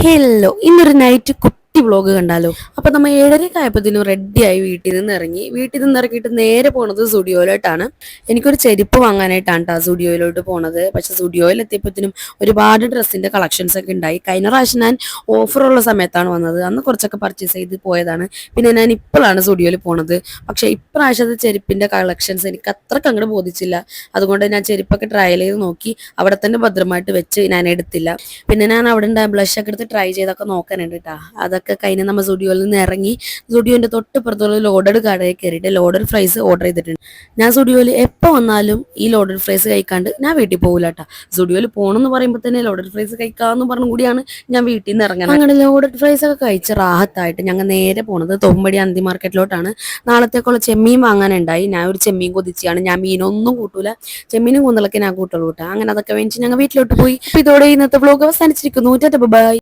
Hello, ഇന്നൊരു night കുട്ടി vlog കണ്ടാലോ. അപ്പൊ നമ്മ 7:30 ആയപ്പോഴത്തേനും റെഡിയായി വീട്ടിൽ നിന്ന് ഇറങ്ങി. വീട്ടിൽ നിന്ന് ഇറങ്ങിയിട്ട് നേരെ പോണത് സ്റ്റുഡിയോയിലോട്ടാണ്. എനിക്കൊരു ചെരുപ്പ് വാങ്ങാനായിട്ടാണ് കേട്ടോ സ്റ്റുഡിയോയിലോട്ട് പോണത്. പക്ഷെ സ്റ്റുഡിയോയിൽ എത്തിയപ്പോഴത്തേനും ഒരുപാട് ഡ്രസ്സിന്റെ കളക്ഷൻസ് ഒക്കെ ഉണ്ടായി. കഴിഞ്ഞ പ്രാവശ്യം ഞാൻ ഓഫറുള്ള സമയത്താണ് വന്നത്. അന്ന് കുറച്ചൊക്കെ പർച്ചേസ് ചെയ്ത് പോയതാണ്. പിന്നെ ഞാൻ ഇപ്പോഴാണ് സ്റ്റുഡിയോയിൽ പോണത്. പക്ഷെ ഇപ്രാവശ്യത്തെ ചെരുപ്പിന്റെ കളക്ഷൻസ് എനിക്ക് അത്രക്ക് അങ്ങോട്ട് ബോധിച്ചില്ല. അതുകൊണ്ട് ഞാൻ ചെരുപ്പൊക്കെ ട്രയൽ ചെയ്ത് നോക്കി. അവിടെ തന്നെ ഭദ്രമായിട്ട് വെച്ച് ഞാൻ എടുത്തില്ല. പിന്നെ ഞാൻ അവിടെ ഉണ്ടായ ബ്ലഷ് ഒക്കെ എടുത്ത് ട്രൈ ചെയ്തൊക്കെ നോക്കാനുണ്ട് കേട്ടോ. അതൊക്കെ കഴിഞ്ഞ് നമ്മൾ സ്റ്റുഡിയോയിൽ നിന്ന് ഇറങ്ങി സ്റ്റുഡിയോന്റെ തൊട്ടിപ്പുറത്തുള്ള ലോഡഡ് കടയിൽ കയറിയിട്ട് ലോഡഡ് ഫ്രൈസ് ഓർഡർ ചെയ്തിട്ടുണ്ട്. ഞാൻ സ്റ്റുഡിയോയിൽ എപ്പോൾ വന്നാലും ഈ ലോഡഡ് ഫ്രൈസ് കഴിക്കാണ്ട് ഞാൻ വീട്ടിൽ പോകില്ല കേട്ടോ. സ്റ്റുഡിയോയിൽ പോകണമെന്ന് പറയുമ്പോൾ തന്നെ ലോഡഡ് ഫ്രൈസ് കഴിക്കാമെന്ന് പറഞ്ഞു കൂടിയാണ് ഞാൻ വീട്ടിൽ നിന്ന് ഇറങ്ങുന്നത്. അങ്ങനെ ലോഡഡ് ഫ്രൈസ് ഒക്കെ കഴിച്ച് റാഹത്തായിട്ട് ഞങ്ങൾ നേരെ പോണത് തോമ്പടി അന്തി മാർക്കറ്റിലോട്ടാണ്. നാളത്തേക്കുള്ള ചെമ്മീൻ വാങ്ങാനുണ്ടായി. ഞാൻ ഒരു ചെമ്മീൻ കൊതിച്ചാണ്. ഞാൻ മീനൊന്നും കൂട്ടൂല, ചെമ്മീനും കൂന്തലൊക്കെ ഞാൻ കൂട്ടുള്ളൂ കേട്ടോ. അങ്ങനെ അതൊക്കെ വേണ്ടി ഞങ്ങൾ വീട്ടിലോട്ട് പോയി. അപ്പൊ ഇതോടെ ഇന്നത്തെ വ്ലോഗ് അവസാനിച്ചിരിക്കുന്നു. ബൈ.